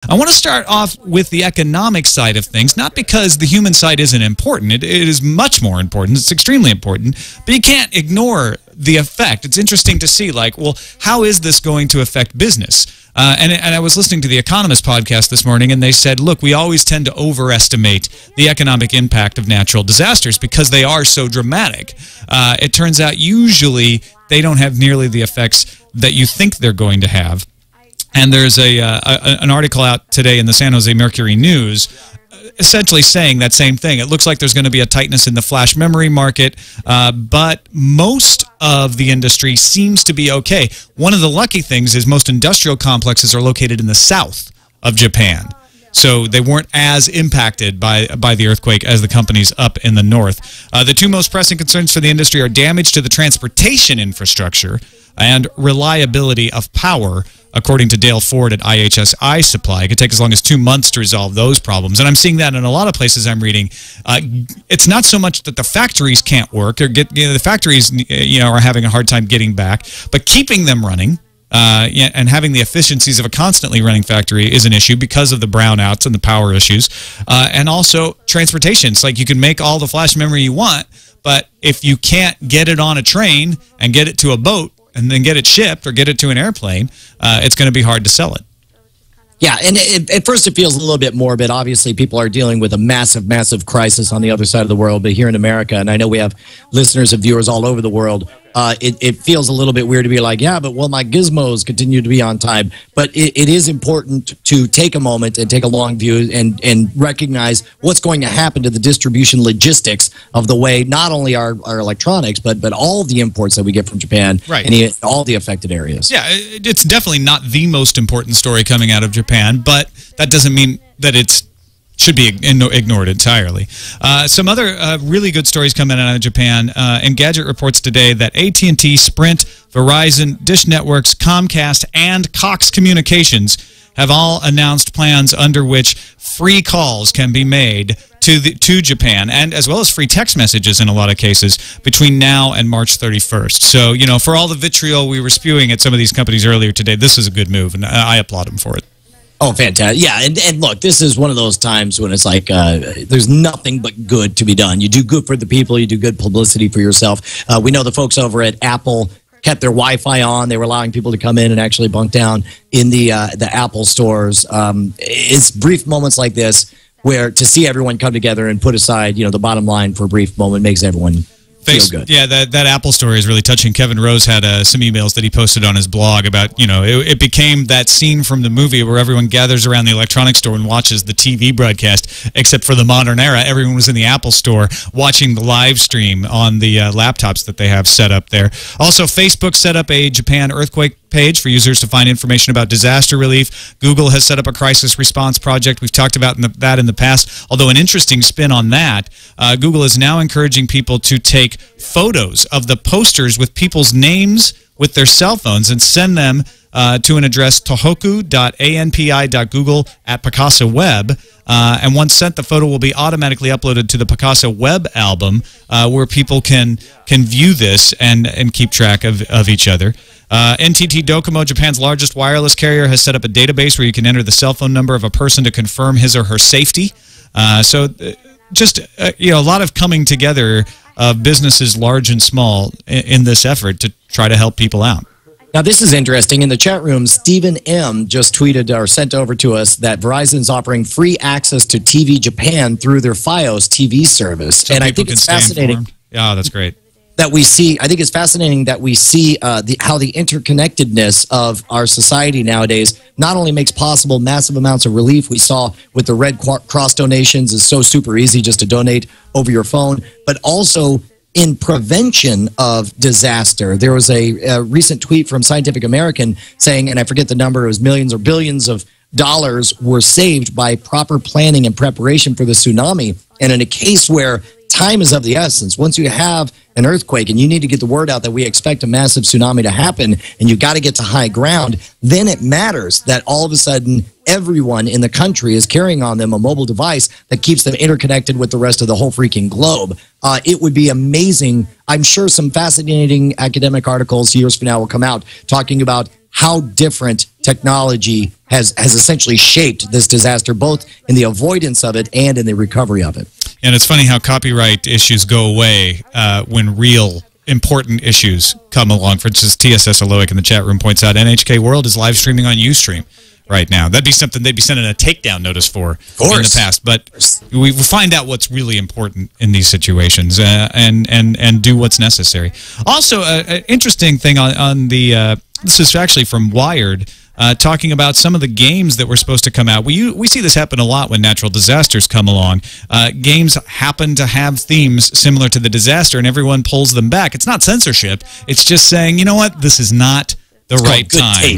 I want to start off with the economic side of things, not because the human side isn't important. It is much more important. It's extremely important, but you can't ignore the effect. It's interesting to see, like, well, how is this going to affect business? And I was listening to the Economist podcast this morning, and they said, look, we always tend to overestimate the economic impact of natural disasters because they are so dramatic. It turns out usually they don't have nearly the effects that you think they're going to have. And there's an article out today in the San Jose Mercury News essentially saying that same thing. It looks like there's going to be a tightness in the flash memory market, but most of the industry seems to be okay. One of the lucky things is most industrial complexes are located in the south of Japan. So they weren't as impacted by the earthquake as the companies up in the north. The two most pressing concerns for the industry are damage to the transportation infrastructure and reliability of power, according to Dale Ford at IHS Supply. It could take as long as 2 months to resolve those problems. And I'm seeing that in a lot of places I'm reading. It's not so much that the factories can't work, or the factories are having a hard time getting back, but keeping them running and having the efficiencies of a constantly running factory is an issue because of the brownouts and the power issues. And also transportation. It's like you can make all the flash memory you want, but if you can't get it on a train and get it to a boat, and then get it shipped or get it to an airplane, it's going to be hard to sell it. Yeah, and at first it feels a little bit morbid. Obviously, people are dealing with a massive, massive crisis on the other side of the world. But here in America, and I know we have listeners and viewers all over the world, it feels a little bit weird to be like, yeah, but well, my gizmos continue to be on time. But it is important to take a moment and take a long view and recognize what's going to happen to the distribution logistics of the way not only our electronics, but all of the imports that we get from Japan, right, and all the affected areas. Yeah, it's definitely not the most important story coming out of Japan, but that doesn't mean that it's should be ignored entirely. Some other really good stories coming out of Japan. Engadget reports today that AT&T, Sprint, Verizon, Dish Networks, Comcast, and Cox Communications have all announced plans under which free calls can be made to Japan, and as well as free text messages in a lot of cases between now and March 31st. So, for all the vitriol we were spewing at some of these companies earlier today, this is a good move, and I applaud them for it. Oh, fantastic. Yeah, and look, this is one of those times when it's like there's nothing but good to be done. You do good for the people. You do good publicity for yourself. We know the folks over at Apple kept their Wi-Fi on. They were allowing people to come in and actually bunk down in the Apple stores. It's brief moments like this where to see everyone come together and put aside, the bottom line for a brief moment makes everyone feel good. Yeah, that Apple story is really touching. Kevin Rose had some emails that he posted on his blog about, it became that scene from the movie where everyone gathers around the electronics store and watches the TV broadcast, except for the modern era. Everyone was in the Apple store watching the live stream on the laptops that they have set up there. Also, Facebook set up a Japan earthquake page for users to find information about disaster relief. Google has set up a crisis response project. We've talked about that in the past, although an interesting spin on that. Google is now encouraging people to take photos of the posters with people's names with their cell phones and send them to an address tohoku.anpi.google@Picasa Web. And once sent, the photo will be automatically uploaded to the Picasa Web album where people can view this and keep track of each other. NTT Docomo, Japan's largest wireless carrier, has set up a database where you can enter the cell phone number of a person to confirm his or her safety. Just a lot of coming together of businesses large and small in this effort to try to help people out. Now, this is interesting. In the chat room, Stephen M. just tweeted or sent over to us that Verizon's offering free access to TV Japan through their Fios TV service. So and I think it's fascinating. Yeah, that's great. That we see, I think it's fascinating that we see how the interconnectedness of our society nowadays not only makes possible massive amounts of relief. We saw with the Red Cross donations, it's so super easy just to donate over your phone, but also in prevention of disaster. There was a recent tweet from Scientific American saying, and I forget the number, it was millions or billions of dollars were saved by proper planning and preparation for the tsunami. And in a case where time is of the essence, once you have an earthquake and you need to get the word out that we expect a massive tsunami to happen and you got to get to high ground, then it matters that all of a sudden everyone in the country is carrying on them a mobile device that keeps them interconnected with the rest of the whole freaking globe. It would be amazing. I'm sure some fascinating academic articles years from now will come out talking about how different technology has essentially shaped this disaster, both in the avoidance of it and in the recovery of it. And it's funny how copyright issues go away when real important issues come along. For instance, TSS Aloic in the chat room points out NHK World is live streaming on Ustream right now. That'd be something they'd be sending a takedown notice for in the past. But we find out what's really important in these situations and do what's necessary. Also, an interesting thing on the this is actually from Wired. Talking about some of the games that were supposed to come out. We see this happen a lot when natural disasters come along. Games happen to have themes similar to the disaster, and everyone pulls them back. It's not censorship. It's just saying, you know what, this is not the right time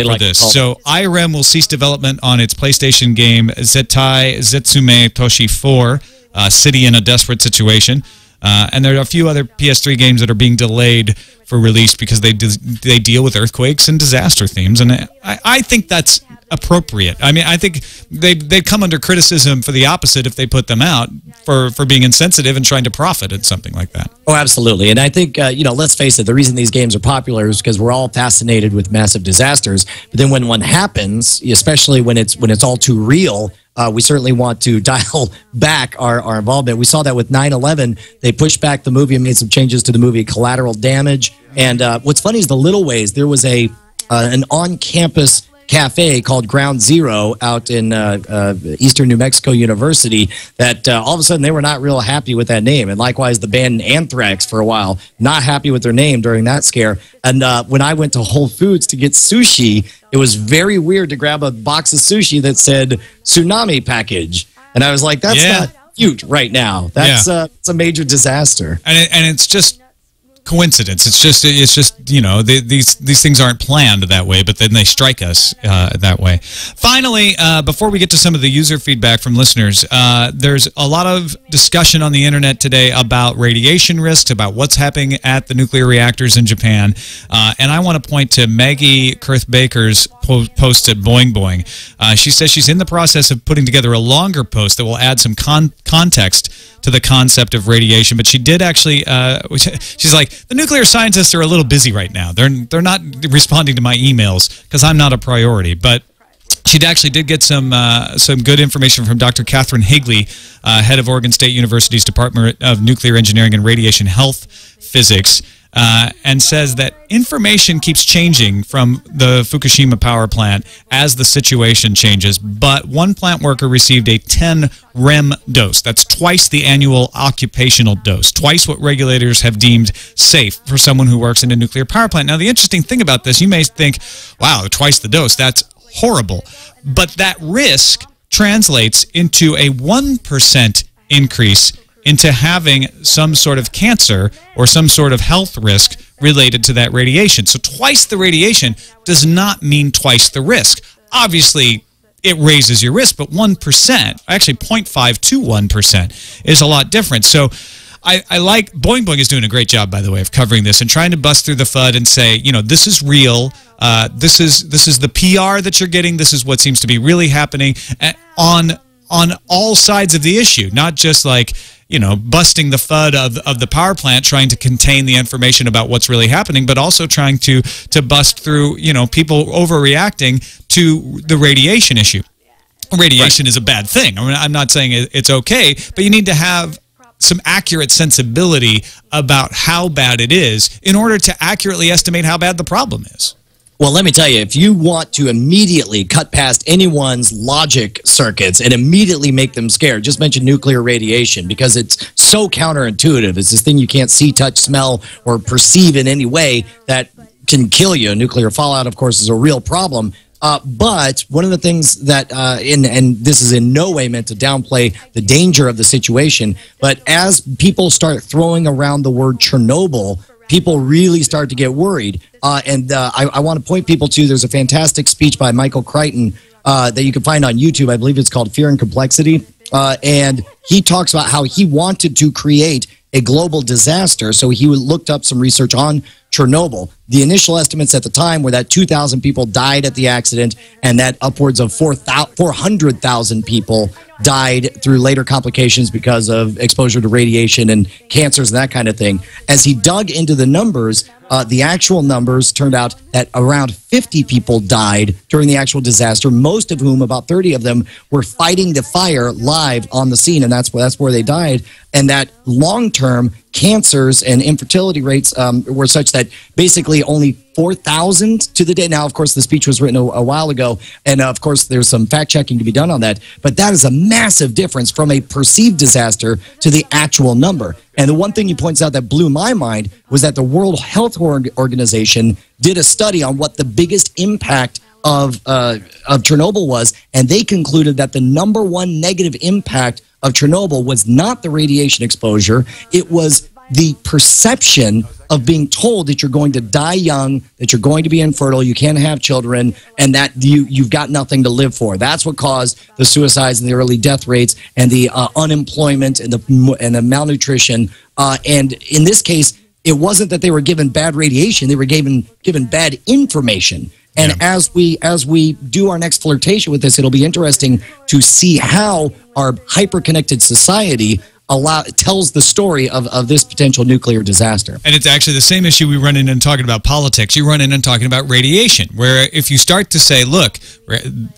for this. So IREM will cease development on its PlayStation game Zettai Zetsume Toshi 4, City in a Desperate Situation. And there are a few other PS3 games that are being delayed for release because they deal with earthquakes and disaster themes, and I think that's appropriate. I mean, I think they come under criticism for the opposite if they put them out for being insensitive and trying to profit at something like that. Oh, absolutely. And I think let's face it, the reason these games are popular is because we're all fascinated with massive disasters. But then when one happens, especially when it's all too real, we certainly want to dial back our involvement. We saw that with 9/11. They pushed back the movie and made some changes to the movie Collateral Damage. And what's funny is the little ways. There was an on-campus cafe called Ground Zero out in Eastern New Mexico University that all of a sudden they were not real happy with that name. And likewise, the band Anthrax for a while, not happy with their name during that scare. And when I went to Whole Foods to get sushi, it was very weird to grab a box of sushi that said tsunami package. And I was like, that's not cute right now. That's it's a major disaster. And it's just coincidence. It's just these things aren't planned that way, but then they strike us that way. Finally, before we get to some of the user feedback from listeners, there's a lot of discussion on the internet today about radiation risks, about what's happening at the nuclear reactors in Japan, and I want to point to Maggie Kurth-Baker's post at Boing Boing. She says she's in the process of putting together a longer post that will add some context to the concept of radiation, but she did actually, she's like, the nuclear scientists are a little busy right now. They're not responding to my emails because I'm not a priority. But she actually did get some good information from Dr. Catherine Higley, head of Oregon State University's Department of Nuclear Engineering and Radiation Health Physics, and says that information keeps changing from the Fukushima power plant as the situation changes, but one plant worker received a 10 REM dose. That's twice the annual occupational dose, twice what regulators have deemed safe for someone who works in a nuclear power plant. Now, the interesting thing about this, you may think, wow, twice the dose, that's horrible. But that risk translates into a 1% increase into having some sort of cancer or some sort of health risk related to that radiation. So twice the radiation does not mean twice the risk. Obviously, it raises your risk, but 1%, actually 0.5 to 1%, is a lot different. So I like, Boing Boing is doing a great job, by the way, of covering this and trying to bust through the FUD and say, this is real. This is the PR that you're getting. This is what seems to be really happening on all sides of the issue, not just like, busting the FUD of the power plant, trying to contain the information about what's really happening, but also trying to bust through, people overreacting to the radiation issue. Radiation is a bad thing. I mean, I'm not saying it's okay, but you need to have some accurate sensibility about how bad it is in order to accurately estimate how bad the problem is. Well, let me tell you, if you want to immediately cut past anyone's logic circuits and immediately make them scared, just mention nuclear radiation because it's so counterintuitive. It's this thing you can't see, touch, smell, or perceive in any way that can kill you. Nuclear fallout, of course, is a real problem. But one of the things that, and this is in no way meant to downplay the danger of the situation, but as people start throwing around the word Chernobyl, people really start to get worried. I want to point people to, there's a fantastic speech by Michael Crichton that you can find on YouTube. I believe it's called Fear and Complexity. And he talks about how he wanted to create a global disaster. So he looked up some research on Chernobyl. The initial estimates at the time were that 2,000 people died at the accident and that upwards of 400,000 people died through later complications because of exposure to radiation and cancers and that kind of thing. As he dug into the numbers, the actual numbers turned out that around 50 people died during the actual disaster, most of whom, about 30 of them, were fighting the fire live on the scene, and that's where they died. And that long-term cancers and infertility rates were such that basically only 4,000 to the day. Now, of course, the speech was written a while ago, and of course, there's some fact-checking to be done on that. But that is a massive difference from a perceived disaster to the actual number. And the one thing he points out that blew my mind was that the World Health Organization did a study on what the biggest impact of Chernobyl was, and they concluded that the number one negative impact of Chernobyl was not the radiation exposure. It was the perception of being told that you're going to die young, that you're going to be infertile, you can't have children, and that you've got nothing to live for. That's what caused the suicides and the early death rates and the unemployment and the malnutrition. And in this case, it wasn't that they were given bad radiation; they were given bad information. And as we do our next flirtation with this, it'll be interesting to see how our hyper-connected society tells the story of this potential nuclear disaster. And it's actually the same issue we run in and talking about politics. You run in and talking about radiation, where if you start to say, look,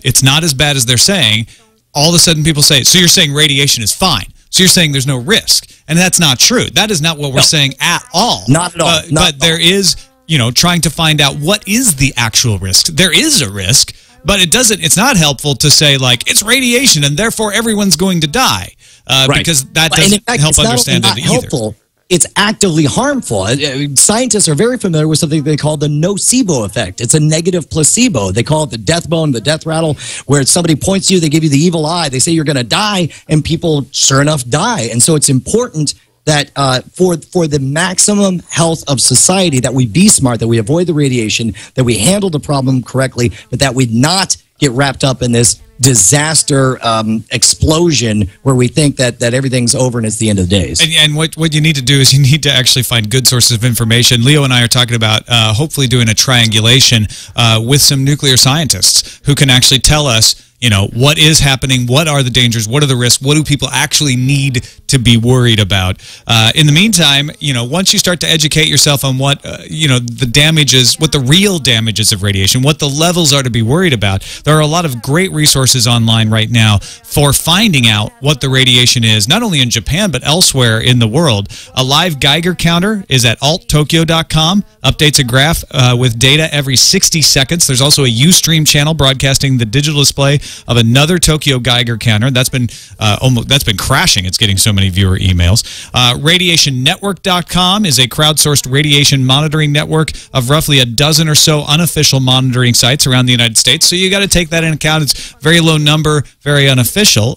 it's not as bad as they're saying, all of a sudden people say, so you're saying radiation is fine. So you're saying there's no risk. And that's not true. That is not what we're saying at all. Not at all. But there is, trying to find out what is the actual risk. There is a risk, but it's not helpful to say, like, it's radiation and therefore everyone's going to die. Because that doesn't help understand it either. Helpful, it's actively harmful. Scientists are very familiar with something they call the nocebo effect. It's a negative placebo. They call it the death bone, the death rattle, where somebody points to you, they give you the evil eye, they say you're going to die, and people, sure enough, die. And so it's important that for the maximum health of society, that we be smart, that we avoid the radiation, that we handle the problem correctly, but that we not get wrapped up in this disaster explosion where we think that everything's over and it's the end of the days. And what you need to do is you need to actually find good sources of information. Leo and I are talking about hopefully doing a triangulation with some nuclear scientists who can actually tell us, what is happening, what are the dangers, what are the risks, what do people actually need to be worried about. In the meantime, once you start to educate yourself on what, the damages, what the real damages of radiation, what the levels are to be worried about, there are a lot of great resources online right now for finding out what the radiation is, not only in Japan, but elsewhere in the world. A live Geiger counter is at alttokyo.com, updates a graph with data every 60 seconds. There's also a Ustream channel broadcasting the digital display of another Tokyo Geiger counter. That's been crashing. It's getting so many viewer emails. RadiationNetwork.com is a crowdsourced radiation monitoring network of roughly a dozen or so unofficial monitoring sites around the United States. So you got to take that into account. It's a very low number, very unofficial.